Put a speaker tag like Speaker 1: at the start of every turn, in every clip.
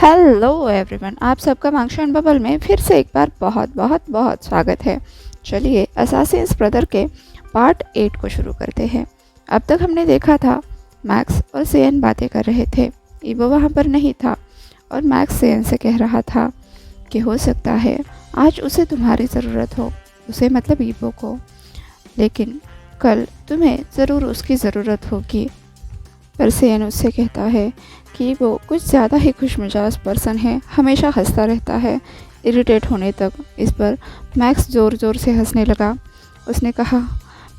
Speaker 1: Hello everyone, आप सबका मांगशन bubble में फिर से एक बार बहुत बहुत बहुत स्वागत है। चलिए असासिन्स ब्रदर के पार्ट 8 को शुरू करते हैं। अब तक हमने देखा था मैक्स और सेन बातें कर रहे थे। ईबो वहाँ पर नहीं था और मैक्स सेन से कह रहा था कि हो सकता है आज उसे तुम्हारी ज़रूरत हो, उसे मतलब ईबो को, लेकिन कल तुम्हें ज़रूर उसकी ज़रूरत होगी। पर सेन उससे कहता है कि वो कुछ ज़्यादा ही खुशमिजाज पर्सन है, हमेशा हंसता रहता है इरिटेट होने तक। इस पर मैक्स ज़ोर ज़ोर से हंसने लगा। उसने कहा,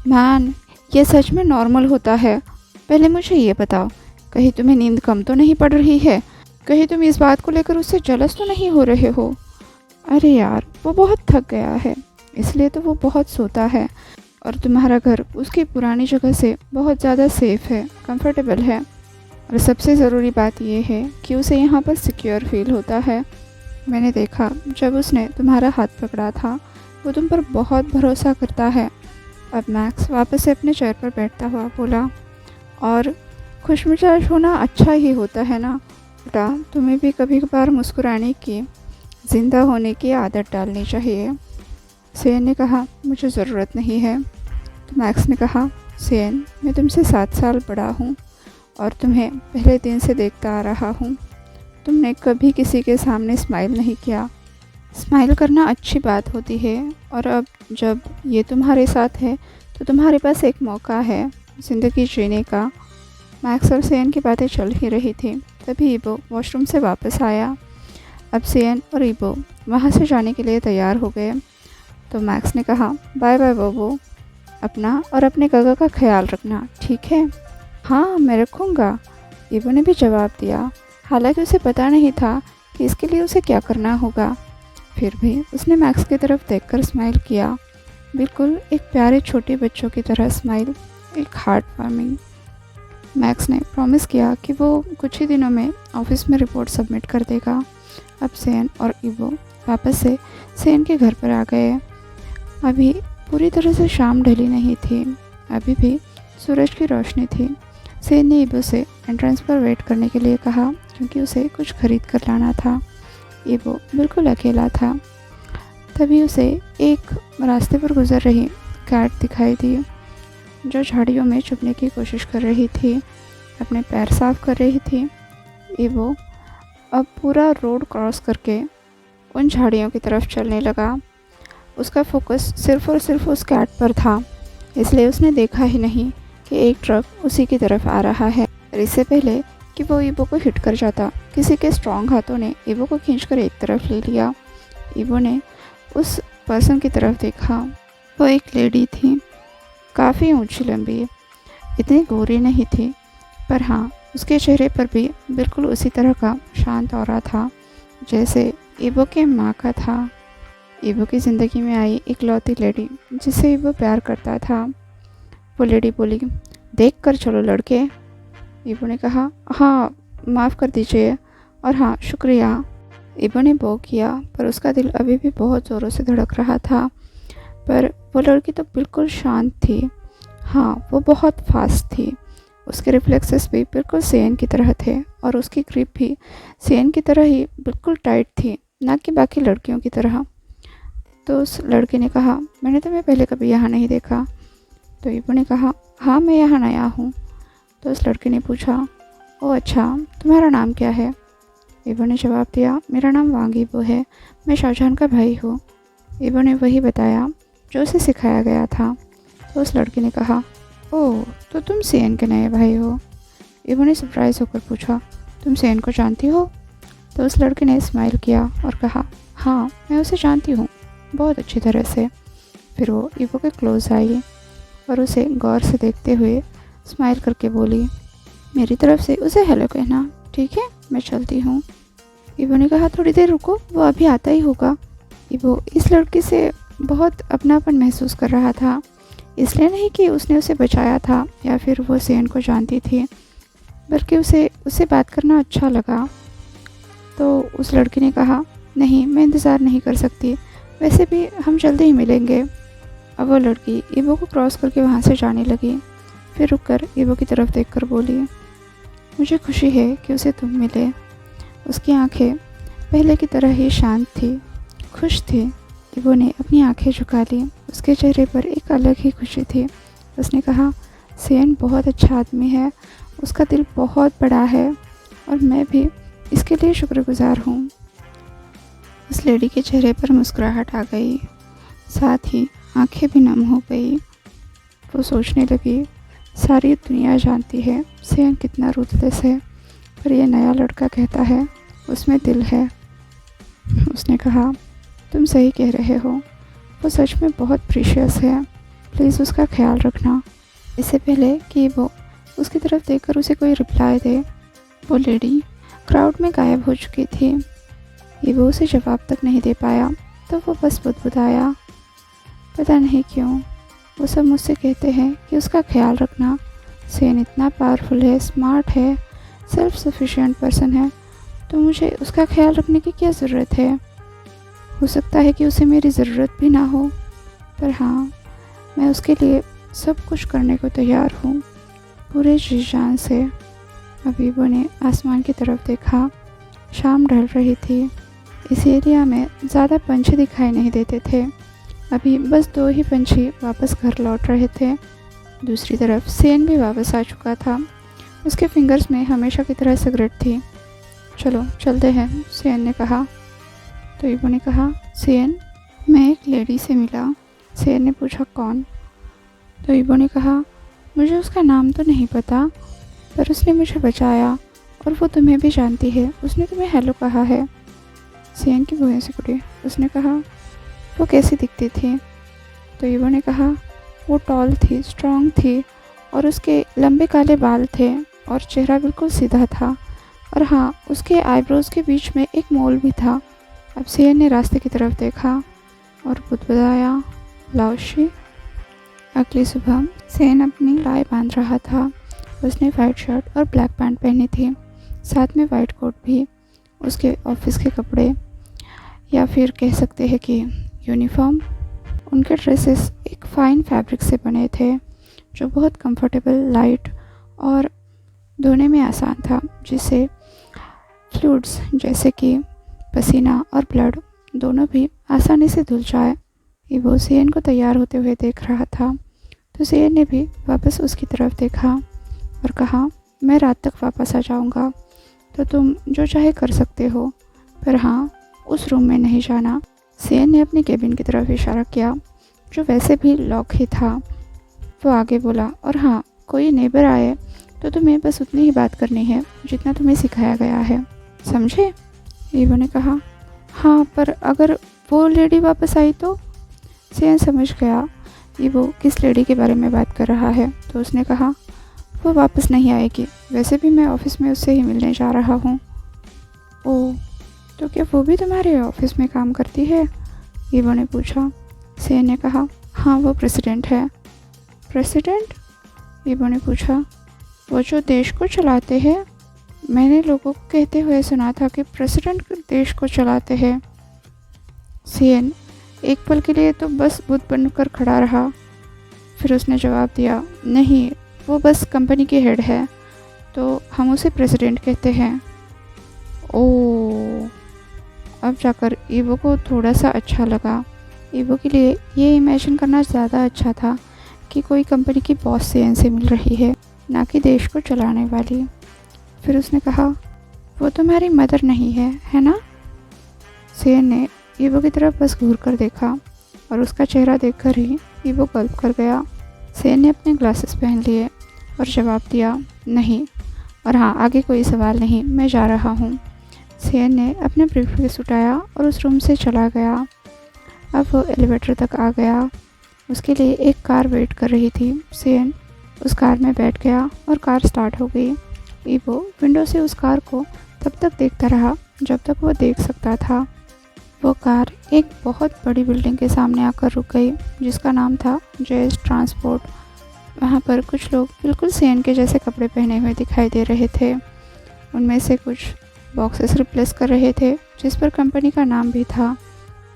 Speaker 1: मैन ये सच में नॉर्मल होता है। पहले मुझे ये बताओ, कहीं तुम्हें नींद कम तो नहीं पड़ रही है? कहीं तुम इस बात को लेकर उससे जलस तो नहीं हो रहे हो? अरे यार, वो बहुत थक गया है, इसलिए तो वो बहुत सोता है। और तुम्हारा घर उसकी पुरानी जगह से बहुत ज़्यादा सेफ़ है, कंफर्टेबल है। और सबसे ज़रूरी बात यह है कि उसे यहाँ पर सिक्योर फील होता है। मैंने देखा जब उसने तुम्हारा हाथ पकड़ा था, वो तुम पर बहुत भरोसा करता है। अब मैक्स वापस से अपने चेयर पर बैठता हुआ बोला, और खुशमिजाज होना अच्छा ही होता है ना बेटा, तुम्हें भी कभी कभार मुस्कुराने की, ज़िंदा होने की आदत डालनी चाहिए। सेन ने कहा, मुझे ज़रूरत नहीं है। तो मैक्स ने कहा, सेन मैं तुमसे 7 साल बड़ा हूँ और तुम्हें पहले दिन से देखता आ रहा हूँ। तुमने कभी किसी के सामने स्माइल नहीं किया। स्माइल करना अच्छी बात होती है, और अब जब ये तुम्हारे साथ है तो तुम्हारे पास एक मौका है ज़िंदगी जीने का। मैक्स और सेन की बातें चल ही रही थी, तभी ईबो वॉशरूम से वापस आया। अब सेन और ईबो वहाँ से जाने के लिए तैयार हो गए। तो मैक्स ने कहा, बाय बाय बोबो, अपना और अपने काका का ख्याल रखना, ठीक है? हाँ मैं रखूँगा, ईबो ने भी जवाब दिया। हालांकि उसे पता नहीं था कि इसके लिए उसे क्या करना होगा, फिर भी उसने मैक्स की तरफ देखकर स्माइल किया, बिल्कुल एक प्यारे छोटे बच्चों की तरह स्माइल, एक हार्ट वार्मिंग। मैक्स ने प्रॉमिस किया कि वो कुछ ही दिनों में ऑफिस में रिपोर्ट सबमिट कर देगा। अब सेन और ईबो वापस से सेन के घर पर आ गए। अभी पूरी तरह से शाम ढली नहीं थी, अभी भी सूरज की रोशनी थी। सेन ने ईबो से एंट्रेंस पर वेट करने के लिए कहा, क्योंकि उसे कुछ खरीद कर लाना था। ईबो बिल्कुल अकेला था। तभी उसे एक रास्ते पर गुजर रही कैट दिखाई दी, जो झाड़ियों में छुपने की कोशिश कर रही थी, अपने पैर साफ कर रही थी। ईबो अब पूरा रोड क्रॉस करके उन झाड़ियों की तरफ चलने लगा। उसका फोकस सिर्फ और सिर्फ उस कैट पर था, इसलिए उसने देखा ही नहीं कि एक ट्रक उसी की तरफ आ रहा है। और इससे पहले कि वो ईबो को हिट कर जाता, किसी के स्ट्रॉन्ग हाथों ने ईबो को खींचकर एक तरफ ले लिया। ईबो ने उस पर्सन की तरफ देखा। वो एक लेडी थी, काफ़ी ऊंची लंबी, इतनी गोरी नहीं थी, पर हाँ उसके चेहरे पर भी बिल्कुल उसी तरह का शांत ऑरा था जैसे ईबो के माँ का था। ईबो की ज़िंदगी में आई इकलौती लेडी जिसे ईबो प्यार करता था। वो लेडी बोली, देख कर चलो लड़के। ईबो ने कहा, हाँ माफ़ कर दीजिए, और हाँ शुक्रिया। ईबो ने बो किया, पर उसका दिल अभी भी बहुत ज़ोरों से धड़क रहा था। पर वो लड़की तो बिल्कुल शांत थी। हाँ वो बहुत फास्ट थी, उसके रिफ्लेक्सेस भी बिल्कुल सेन की तरह थे, और उसकी ग्रिप भी सेन की तरह ही बिल्कुल टाइट थी, ना कि बाकी लड़कियों की तरह। तो उस लड़के ने कहा, मैंने तुम्हें पहले कभी यहाँ नहीं देखा। तो ईबो ने कहा, हाँ मैं यहाँ नया हूँ। तो उस लड़के ने पूछा, ओह अच्छा, तुम्हारा नाम क्या है? ईबो ने जवाब दिया, मेरा नाम वांग ईबो है, मैं शाहजहान का भाई हूँ। ईबो ने वही बताया जो उसे सिखाया गया था। तो उस लड़के ने कहा, ओह तो तुम सेन के नए भाई हो? ईबो ने सरप्राइज़ होकर पूछा, तुम सेन को जानती हो? तो उस लड़के ने स्माइल किया और कहा, हाँ मैं उसे जानती हूँ, बहुत अच्छी तरह से। फिर वो ईबो के क्लोज आई और उसे गौर से देखते हुए स्माइल करके बोली, मेरी तरफ से उसे हेलो कहना, ठीक है मैं चलती हूँ। ईबो ने कहा, थोड़ी देर रुको, वो अभी आता ही होगा। ईबो इस लड़की से बहुत अपनापन महसूस कर रहा था, इसलिए नहीं कि उसने उसे बचाया था या फिर वो सेन को जानती थी, बल्कि उसे बात करना अच्छा लगा। तो उस लड़की ने कहा, नहीं मैं इंतज़ार नहीं कर सकती, वैसे भी हम जल्दी ही मिलेंगे। अब वो लड़की ईबो को क्रॉस करके वहाँ से जाने लगी, फिर रुककर ईबो की तरफ देखकर बोली, मुझे खुशी है कि उसे तुम मिले। उसकी आंखें पहले की तरह ही शांत थी, खुश थी। ईवो ने अपनी आंखें झुका ली। उसके चेहरे पर एक अलग ही खुशी थी। उसने कहा, सेन बहुत अच्छा आदमी है, उसका दिल बहुत बड़ा है और मैं भी इसके लिए शुक्रगुजार हूँ। उस लेडी के चेहरे पर मुस्कुराहट आ गई, साथ ही आंखें भी नम हो गई। वो सोचने लगी, सारी दुनिया जानती है सेन कितना रूथलेस है, पर यह नया लड़का कहता है उसमें दिल है। उसने कहा, तुम सही कह रहे हो, वो सच में बहुत प्रीशियस है, प्लीज़ उसका ख्याल रखना। इससे पहले कि वो उसकी तरफ देखकर उसे कोई रिप्लाई दे, वो लेडी क्राउड में गायब हो चुकी थी। ये वो उसे जवाब तक नहीं दे पाया, तो वो बस बुदबुदाया, पता नहीं क्यों वो सब मुझसे कहते हैं कि उसका ख्याल रखना। सेन इतना पावरफुल है, स्मार्ट है, सेल्फ सफिशिएंट पर्सन है, तो मुझे उसका ख्याल रखने की क्या ज़रूरत है। हो सकता है कि उसे मेरी ज़रूरत भी ना हो, पर हाँ, मैं उसके लिए सब कुछ करने को तैयार हूँ, पूरे जी जान से। अबीबो ने आसमान की तरफ देखा। शाम ढल रही थी। इस एरिया में ज़्यादा पंछी दिखाई नहीं देते थे। अभी बस 2 ही पंछी वापस घर लौट रहे थे। दूसरी तरफ सेन भी वापस आ चुका था। उसके फिंगर्स में हमेशा की तरह सिगरेट थी। चलो चलते हैं, सेन ने कहा। तो ईबो ने कहा, सेन, मैं एक लेडी से मिला। सेन ने पूछा, कौन? तो ईबो ने कहा, मुझे उसका नाम तो नहीं पता, पर उसने मुझे बचाया और वो तुम्हें भी जानती है, उसने तुम्हें हेलो कहा है। सेन की भुएं सिकुड़ी। उसने कहा, वो कैसी दिखती थी? तो ईबो ने कहा, वो टॉल थी, स्ट्रॉन्ग थी और उसके लंबे काले बाल थे और चेहरा बिल्कुल सीधा था, और हाँ, उसके आईब्रोज के बीच में एक मोल भी था। अब सेन ने रास्ते की तरफ देखा और बुदबुदाया, लाओशी। अगली सुबह सेन अपनी टाई बांध रहा था। उसने वाइट शर्ट और ब्लैक पैंट पहनी थी, साथ में वाइट कोट भी। उसके ऑफिस के कपड़े, या फिर कह सकते हैं कि यूनिफॉर्म, उनके ड्रेसेस एक फ़ाइन फैब्रिक से बने थे, जो बहुत कंफर्टेबल, लाइट और धोने में आसान था, जिससे फ्लूइड्स जैसे कि पसीना और ब्लड दोनों भी आसानी से धुल जाए। वो सेन को तैयार होते हुए देख रहा था, तो सेन ने भी वापस उसकी तरफ देखा और कहा, मैं रात तक वापस आ जाऊंगा, तो तुम जो चाहे कर सकते हो, पर हाँ, उस रूम में नहीं जाना। सेन ने अपनी केबिन की तरफ इशारा किया, जो वैसे भी लॉक ही था। वो आगे बोला, और हाँ, कोई नेबर आए तो तुम्हें बस उतनी ही बात करनी है जितना तुम्हें सिखाया गया है, समझे? ईवो ने कहा, हाँ, पर अगर वो लेडी वापस आई तो? सेन समझ गया ईवो किस लेडी के बारे में बात कर रहा है, तो उसने कहा, वो वापस नहीं आएगी, वैसे भी मैं ऑफिस में उससे ही मिलने जा रहा हूँ। ओह, तो क्या वो भी तुम्हारे ऑफिस में काम करती है? ईवो ने पूछा। सेन ने कहा, हाँ, वो प्रेसिडेंट है। प्रेसिडेंट? ईवो ने पूछा, वो जो देश को चलाते हैं? मैंने लोगों को कहते हुए सुना था कि प्रेसिडेंट देश को चलाते हैं। सेन एक पल के लिए तो बस बुत बनकर खड़ा रहा, फिर उसने जवाब दिया, नहीं, वो बस कंपनी की हेड है, तो हम उसे प्रेसिडेंट कहते हैं। ओह, अब जाकर ईवो को थोड़ा सा अच्छा लगा। ईवो के लिए ये इमेजिन करना ज़्यादा अच्छा था कि कोई कंपनी की बॉस सेन से मिल रही है, ना कि देश को चलाने वाली। फिर उसने कहा, वो तुम्हारी मदर नहीं है ना? सेन ने ईवो की तरफ बस घूर कर देखा और उसका चेहरा देखकर ही ईवो गल्प कर गया। सेन ने अपने ग्लासेस पहन लिए और जवाब दिया, नहीं, और हाँ, आगे कोई सवाल नहीं, मैं जा रहा हूँ। सेन ने अपने ब्रीफकेस उठाया और उस रूम से चला गया। अब वो एलिवेटर तक आ गया। उसके लिए एक कार वेट कर रही थी। सेन उस कार में बैठ गया और कार स्टार्ट हो गई। ईवो विंडो से उस कार को तब तक देखता रहा जब तक वो देख सकता था। वो कार एक बहुत बड़ी बिल्डिंग के सामने आकर रुक गई, जिसका नाम था जेएस ट्रांसपोर्ट। वहाँ पर कुछ लोग बिल्कुल सेन के जैसे कपड़े पहने हुए दिखाई दे रहे थे। उनमें से कुछ बॉक्सेस रिप्लेस कर रहे थे, जिस पर कंपनी का नाम भी था।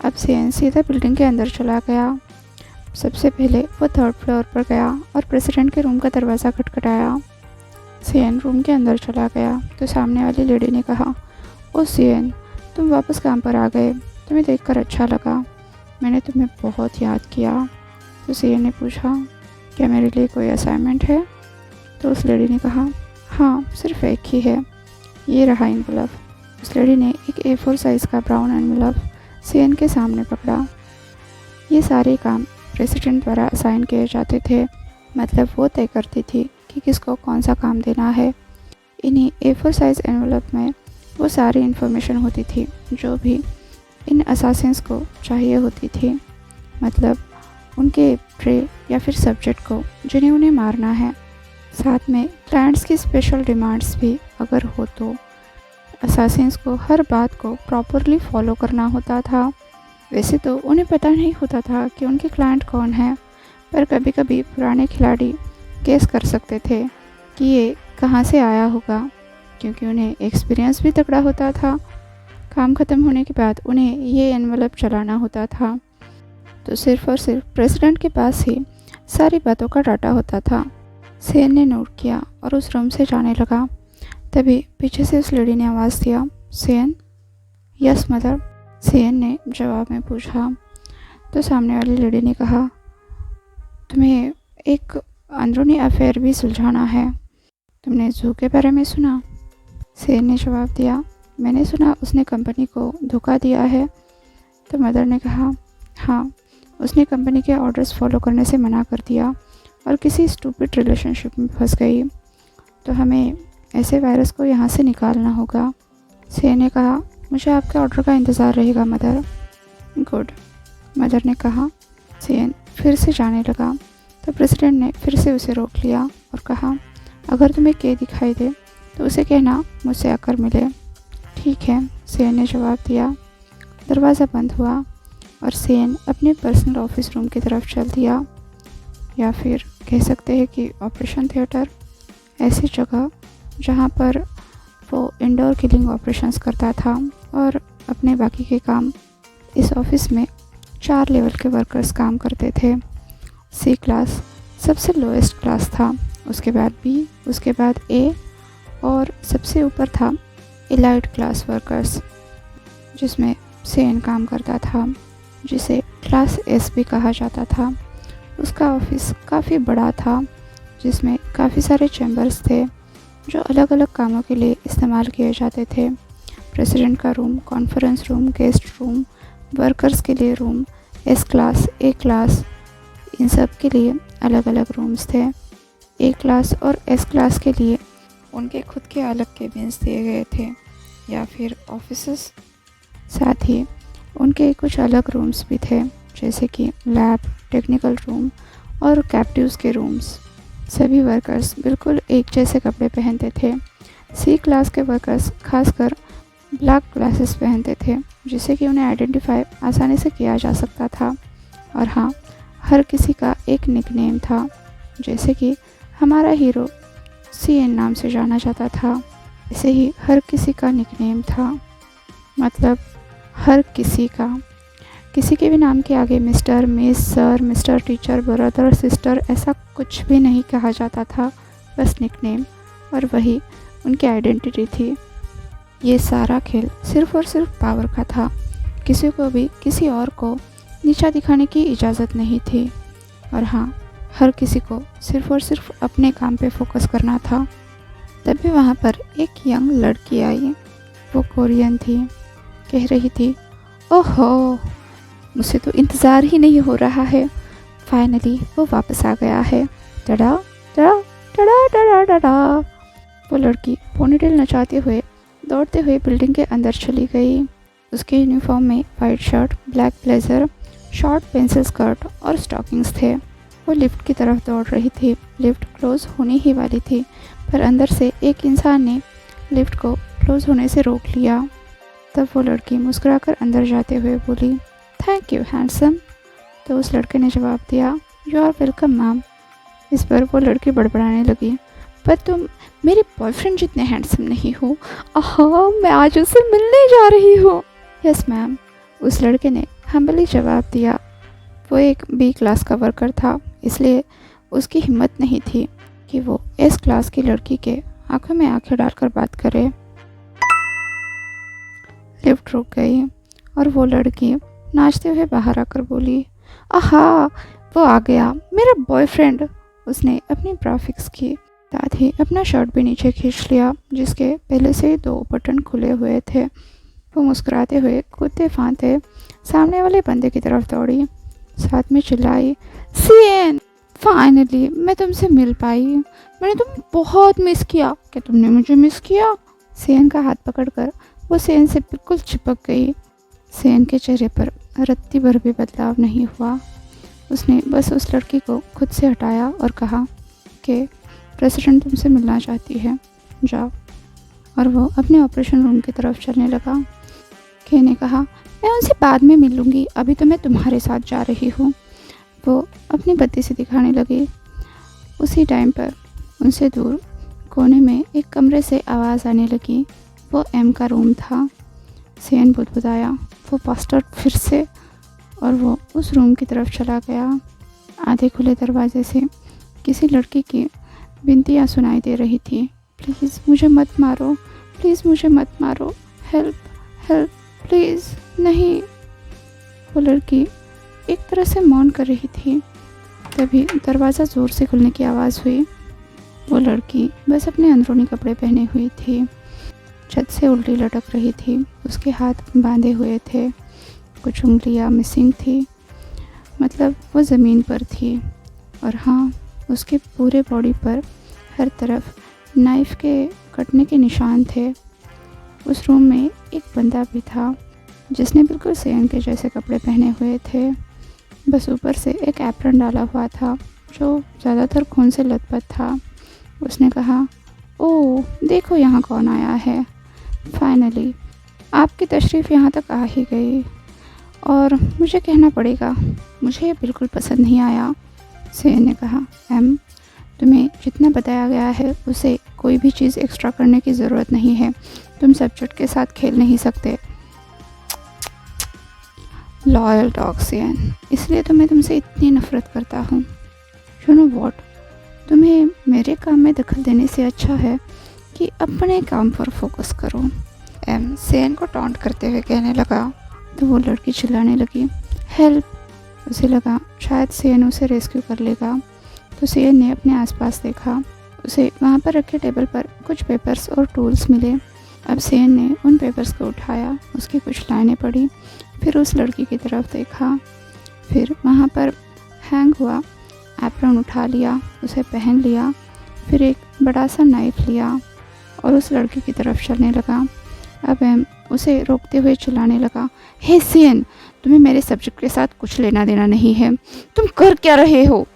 Speaker 1: अब सेन सीधा बिल्डिंग के अंदर चला गया। सबसे पहले वो 3rd फ्लोर पर गया और प्रेसिडेंट के रूम का दरवाज़ा खटखटाया। सेन रूम के अंदर चला गया तो सामने वाली लेडी ने कहा, ओ सीएन, तुम वापस काम पर आ गए। तुम्हें देखकर अच्छा लगा। मैंने तुम्हें बहुत याद किया। तो सीएन ने पूछा, क्या मेरे लिए कोई असाइनमेंट है? तो उस लेडी ने कहा, हाँ, सिर्फ एक ही है। ये रहा एनवेलप। उस लेडी ने एक A4 साइज़ का ब्राउन एनवेलप सीएन के सामने पकड़ा। ये सारे काम प्रेसिडेंट द्वारा असाइन किए जाते थे, मतलब वो तय करती थी कि किसको कौन सा काम देना है। इन्हीं A4 साइज़ एनवेलप में वो सारी इन्फॉर्मेशन होती थी जो भी इन असासिन्स को चाहिए होती थी, मतलब उनके प्रे या फिर सब्जेक्ट को जिन्हें उन्हें मारना है। साथ में क्लाइंट्स की स्पेशल डिमांड्स भी अगर हो तो असासिन्स को हर बात को प्रॉपरली फॉलो करना होता था। वैसे तो उन्हें पता नहीं होता था कि उनके क्लाइंट कौन है, पर कभी कभी पुराने खिलाड़ी गेस कर सकते थे कि ये कहाँ से आया होगा, क्योंकि उन्हें एक्सपीरियंस भी तगड़ा होता था। काम ख़त्म होने के बाद उन्हें ये एनवेलप चलाना होता था, तो सिर्फ और सिर्फ प्रेसिडेंट के पास ही सारी बातों का डाटा होता था। सीएन ने नोट किया और उस रूम से जाने लगा। तभी पीछे से उस लेडी ने आवाज़ दिया, सीएन। यस मदर, सीएन ने जवाब में पूछा। तो सामने वाली लेडी ने कहा, तुम्हें एक अंदरूनी अफेयर भी सुलझाना है। तुमने जू के बारे में सुना? सीएन ने जवाब दिया, मैंने सुना उसने कंपनी को धोखा दिया है। तो मदर ने कहा, हाँ, उसने कंपनी के ऑर्डर्स फॉलो करने से मना कर दिया और किसी स्टूपिड रिलेशनशिप में फंस गई। तो हमें ऐसे वायरस को यहाँ से निकालना होगा। सीएन ने कहा, मुझे आपके ऑर्डर का इंतज़ार रहेगा मदर। गुड, मदर ने कहा। सीएन फिर से जाने लगा तो प्रेसिडेंट ने फिर से उसे रोक लिया और कहा, अगर तुम्हें के दिखाई दे तो उसे कहना मुझसे आकर मिले। ठीक है, सीएन ने जवाब दिया। दरवाज़ा बंद हुआ और सीएन अपने पर्सनल ऑफिस रूम की तरफ चल दिया, या फिर कह सकते हैं कि ऑपरेशन थिएटर, ऐसी जगह जहाँ पर वो इंडोर किलिंग ऑपरेशंस करता था और अपने बाकी के काम। इस ऑफिस में 4 लेवल के वर्कर्स काम करते थे। C क्लास सबसे लोएस्ट क्लास था, उसके बाद B, उसके बाद A और सबसे ऊपर था एलाइट क्लास वर्कर्स, जिसमें सीएन काम करता था, जिसे क्लास S भी कहा जाता था। उसका ऑफिस काफ़ी बड़ा था, जिसमें काफ़ी सारे चैम्बर्स थे जो अलग अलग कामों के लिए इस्तेमाल किए जाते थे। प्रेसिडेंट का room, conference room, guest room, workers के लिए room, S class, A class, इन सब के लिए अलग अलग रूम्स थे। A क्लास और S क्लास के लिए उनके खुद के अलग केबिन्स दिए गए थे या फिर ऑफिसेस। साथ ही उनके कुछ अलग रूम्स भी थे, जैसे कि लैब, टेक्निकल रूम और कैप्टिव्स के रूम्स। सभी वर्कर्स बिल्कुल एक जैसे कपड़े पहनते थे। C क्लास के वर्कर्स खासकर ब्लैक ग्लासेस पहनते थे, जिससे कि उन्हें आइडेंटिफाई आसानी से किया जा सकता था। और हाँ, हर किसी का एक निकनेम था, जैसे कि हमारा हीरो सीएन नाम से जाना जाता था, ऐसे ही हर किसी का निकनेम था, मतलब हर किसी का। किसी के भी नाम के आगे mister, miss, sir, mister, teacher, brother, sister ऐसा कुछ भी नहीं कहा जाता था, बस निकनेम, और वही उनकी आइडेंटिटी थी। ये सारा खेल सिर्फ और सिर्फ पावर का था। किसी को भी किसी और को नीचा दिखाने की इजाज़त नहीं थी। और हाँ, हर किसी को सिर्फ और सिर्फ अपने काम पे फोकस करना था। तभी वहाँ पर एक यंग लड़की आई। वो कोरियन थी। कह रही थी, ओहो, मुझे तो इंतज़ार ही नहीं हो रहा है, फाइनली वो वापस आ गया है। टड़ा टड़ा टड़ा टड़ा टड़ा। वो लड़की पोनीटेल नचाते हुए दौड़ते हुए बिल्डिंग के अंदर चली गई। उसके यूनिफॉर्म में white shirt, black blazer, short pencil skirt और स्टॉकिंग्स थे। वो लिफ्ट की तरफ दौड़ रही थी। लिफ्ट क्लोज होने ही वाली थी, पर अंदर से एक इंसान ने लिफ्ट को क्लोज होने से रोक लिया। तब वो लड़की मुस्कुराकर अंदर जाते हुए बोली, थैंक यू हैंडसम। तो उस लड़के ने जवाब दिया, यू आर वेलकम मैम। इस पर वो लड़की बड़बड़ाने लगी, पर तुम मेरे बॉयफ्रेंड जितने हैंडसम नहीं हो। आहा, मैं आज उससे मिलने जा रही हूँ। यस मैम, उस लड़के ने हम्बली जवाब दिया। वो एक B क्लास का वर्कर था, इसलिए उसकी हिम्मत नहीं थी कि वो S क्लास की लड़की के आंखों में आंखें डालकर बात करे। लिफ्ट रुक गई और वो लड़की नाचते हुए बाहर आकर बोली, आहा, वो आ गया मेरा बॉयफ्रेंड। उसने अपनी ब्रा फिक्स की, साथ ही अपना शर्ट भी नीचे खींच लिया जिसके पहले से ही 2 बटन खुले हुए थे। वो मुस्कुराते हुए कूदते फांदते सामने वाले बंदे की तरफ दौड़ी, साथ में चिल्लाई, सीएन, फाइनली मैं तुमसे मिल पाई। मैंने तुम्हें बहुत मिस किया। क्या तुमने मुझे मिस किया? सीएन का हाथ पकड़कर वो सीएन से बिल्कुल चिपक गई। सीएन के चेहरे पर रत्ती भर भी बदलाव नहीं हुआ। उसने बस उस लड़की को खुद से हटाया और कहा कि प्रेसिडेंट तुमसे मिलना चाहती है, जाओ। और वो अपने ऑपरेशन रूम की तरफ चलने लगा। के ने कहा, मैं उनसे बाद में मिल लूँगी, अभी तो मैं तुम्हारे साथ जा रही हूँ। वो अपनी बत्ती से दिखाने लगी। उसी टाइम पर उनसे दूर कोने में एक कमरे से आवाज़ आने लगी। वो एम का रूम था। सीएन बुदबुदाया, वो बास्टर्ड फिर से, और वो उस रूम की तरफ चला गया। आधे खुले दरवाजे से किसी लड़की की विनतियाँ सुनाई दे रही थी, प्लीज़ मुझे मत मारो, प्लीज़ मुझे मत मारो, हेल्प हेल्प प्लीज़। नहीं, वो लड़की एक तरह से मौन कर रही थी। तभी दरवाज़ा ज़ोर से खुलने की आवाज़ हुई। वो लड़की बस अपने अंदरूनी कपड़े पहने हुई थी, छत से उल्टी लटक रही थी, उसके हाथ बांधे हुए थे, कुछ उंगलियां मिसिंग थी, मतलब वो ज़मीन पर थी। और हाँ, उसके पूरे बॉडी पर हर तरफ नाइफ़ के कटने के निशान थे। उस रूम में एक बंदा भी था जिसने बिल्कुल सीएन के जैसे कपड़े पहने हुए थे, बस ऊपर से एक एप्रन डाला हुआ था जो ज़्यादातर खून से लथपथ था। उसने कहा, ओह देखो यहाँ कौन आया है, फाइनली आपकी तशरीफ़ यहाँ तक आ ही गई। और मुझे कहना पड़ेगा, मुझे ये बिल्कुल पसंद नहीं आया। सीएन ने कहा, एम, तुम्हें जितना बताया गया है उसे कोई भी चीज़ एक्स्ट्रा करने की ज़रूरत नहीं है। तुम सब्जेक्ट के साथ खेल नहीं सकते। लॉयल डॉग सीएन, इसलिए तो मैं तुमसे इतनी नफ़रत करता हूँ। यू नो व्हाट, तुम्हें मेरे काम में दखल देने से अच्छा है कि अपने काम पर फोकस करो। एम सीएन को टॉन्ट करते हुए कहने लगा। तो वो लड़की चिल्लाने लगी, हेल्प। उसे लगा शायद सीएन उसे रेस्क्यू कर लेगा। तो सीएन ने अपने आसपास देखा। उसे वहाँ पर रखे टेबल पर कुछ पेपर्स और टूल्स मिले। अब सीएन ने उन पेपर्स को उठाया, उसकी कुछ लाइनें पढ़ी, फिर उस लड़की की तरफ देखा, फिर वहाँ पर हैंग हुआ एप्रन उठा लिया, उसे पहन लिया, फिर एक बड़ा सा नाइफ़ लिया और उस लड़की की तरफ चलने लगा। अब एम उसे रोकते हुए चिल्लाने लगा, हे सीएन, तुम्हें मेरे सब्जेक्ट के साथ कुछ लेना देना नहीं है, तुम कर क्या रहे हो?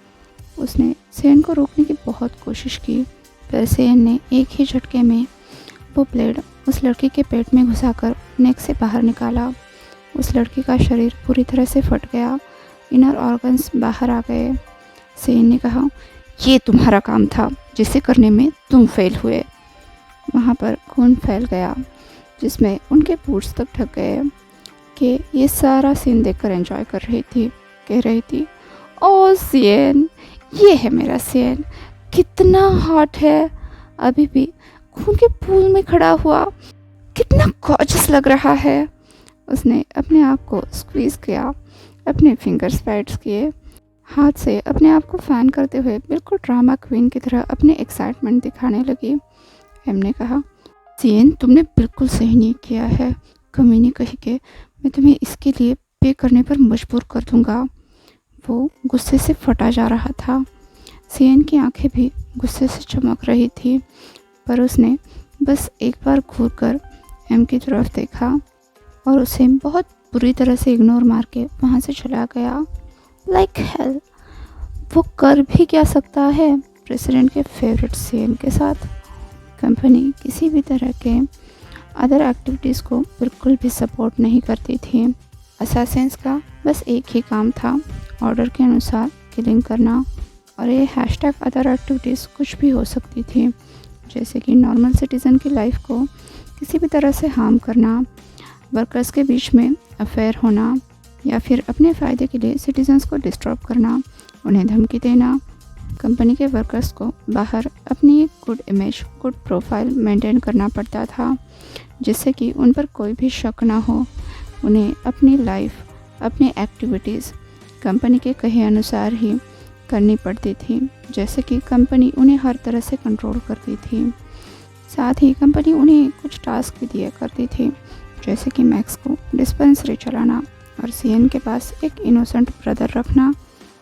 Speaker 1: उसने सीएन को रोकने की बहुत कोशिश की, पर सीएन ने एक ही झटके में वो ब्लेड उस लड़की के पेट में घुसाकर नेक से बाहर निकाला। उस लड़की का शरीर पूरी तरह से फट गया, इनर ऑर्गन्स बाहर आ गए। सीएन ने कहा, ये तुम्हारा काम था जिसे करने में तुम फेल हुए। वहाँ पर खून फैल गया जिसमें उनके बूट्स तक ढक गए। कि ये सारा सीन देखकर एंजॉय कर रही थी, कह रही थी, ओ सीएन, ये है मेरा सीएन, कितना हॉट है, अभी भी खून के पूल में खड़ा हुआ, कितना गॉर्जियस लग रहा है। उसने अपने आप को स्क्वीज़ किया, अपने फिंगर्स पैड्स किए, हाथ से अपने आप को फैन करते हुए बिल्कुल ड्रामा क्वीन की तरह अपने एक्साइटमेंट दिखाने लगी। एम ने कहा, सीएन, तुमने बिल्कुल सही नहीं किया है, कमीनी कही के, मैं तुम्हें इसके लिए पे करने पर मजबूर कर दूंगा। वो गुस्से से फटा जा रहा था। सीएन की आंखें भी गुस्से से चमक रही थी, पर उसने बस एक बार घूरकर एम की तरफ देखा और उसे बहुत बुरी तरह से इग्नोर मार के वहाँ से चला गया। लाइक हेल, वो कर भी क्या सकता है प्रेसिडेंट के फेवरेट सीएन के साथ। कंपनी किसी भी तरह के अदर एक्टिविटीज़ को बिल्कुल भी सपोर्ट नहीं करती थी। असासिन्स का बस एक ही काम था, ऑर्डर के अनुसार किलिंग करना, और ये हैशटैग अदर एक्टिविटीज़ कुछ भी हो सकती थी, जैसे कि नॉर्मल सिटीज़न की लाइफ को किसी भी तरह से हार्म करना, वर्कर्स के बीच में अफेयर होना, या फिर अपने फ़ायदे के लिए सिटीजन्स को डिस्टर्ब करना, उन्हें धमकी देना, कंपनी के वर्कर्स को बाहर अपनी एक good image, good profile maintain करना पड़ता था, जिससे कि उन पर कोई भी शक ना हो। उन्हें अपनी लाइफ, अपनी एक्टिविटीज़ कंपनी के कहे अनुसार ही करनी पड़ती थी, जैसे कि कंपनी उन्हें हर तरह से कंट्रोल करती थी। साथ ही कंपनी उन्हें कुछ टास्क भी दिया करती थी, जैसे कि मैक्स को डिस्पेंसरी चलाना और सीएन के पास एक इनोसेंट ब्रदर रखना।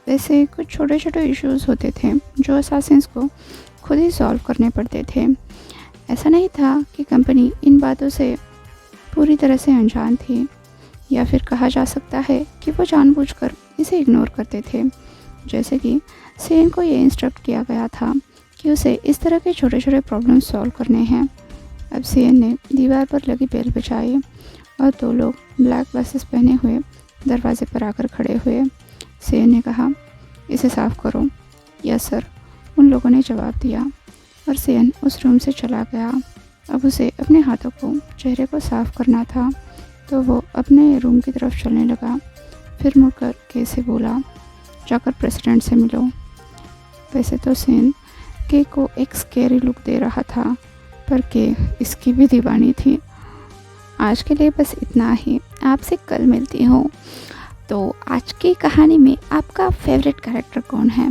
Speaker 1: वैसे कुछ छोटे छोटे इश्यूज़ होते थे जो असासिन्स को खुद ही सॉल्व करने पड़ते थे। ऐसा नहीं था कि कंपनी इन बातों से पूरी तरह से अनजान थी, या फिर कहा जा सकता है कि वो जानबूझकर इसे इग्नोर करते थे। जैसे कि सीएन को ये इंस्ट्रक्ट किया गया था कि उसे इस तरह के छोटे छोटे प्रॉब्लम सॉल्व करने हैं। अब सीएन ने दीवार पर लगी बेल बजाई और 2 लोग ब्लैक ग्लासेस पहने हुए दरवाजे पर आकर खड़े हुए। सीएन ने कहा, इसे साफ करो। यस सर, उन लोगों ने जवाब दिया और सीएन उस रूम से चला गया। अब उसे अपने हाथों को, चेहरे को साफ करना था, तो वो अपने रूम की तरफ चलने लगा। फिर मुड़कर के से बोला, जाकर प्रेसिडेंट से मिलो। वैसे तो सीएन के को एक स्केरी लुक दे रहा था, पर के इसकी भी दीवानी थी। आज के लिए बस इतना ही, आपसे कल मिलती हूँ। तो आज की कहानी में आपका फेवरेट कैरेक्टर कौन है?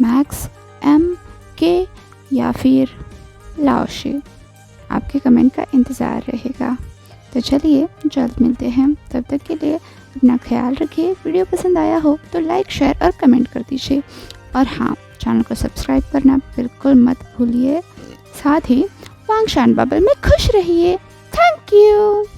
Speaker 1: मैक्स, एम, के या फिर लाओशी? आपके कमेंट का इंतज़ार रहेगा। तो चलिए जल्द मिलते हैं, तब तक के लिए अपना ख्याल रखिए। वीडियो पसंद आया हो तो लाइक, शेयर और कमेंट कर दीजिए। और हाँ, चैनल को सब्सक्राइब करना बिल्कुल मत भूलिए। साथ ही वांगशान बबल में खुश रहिए। Thank you.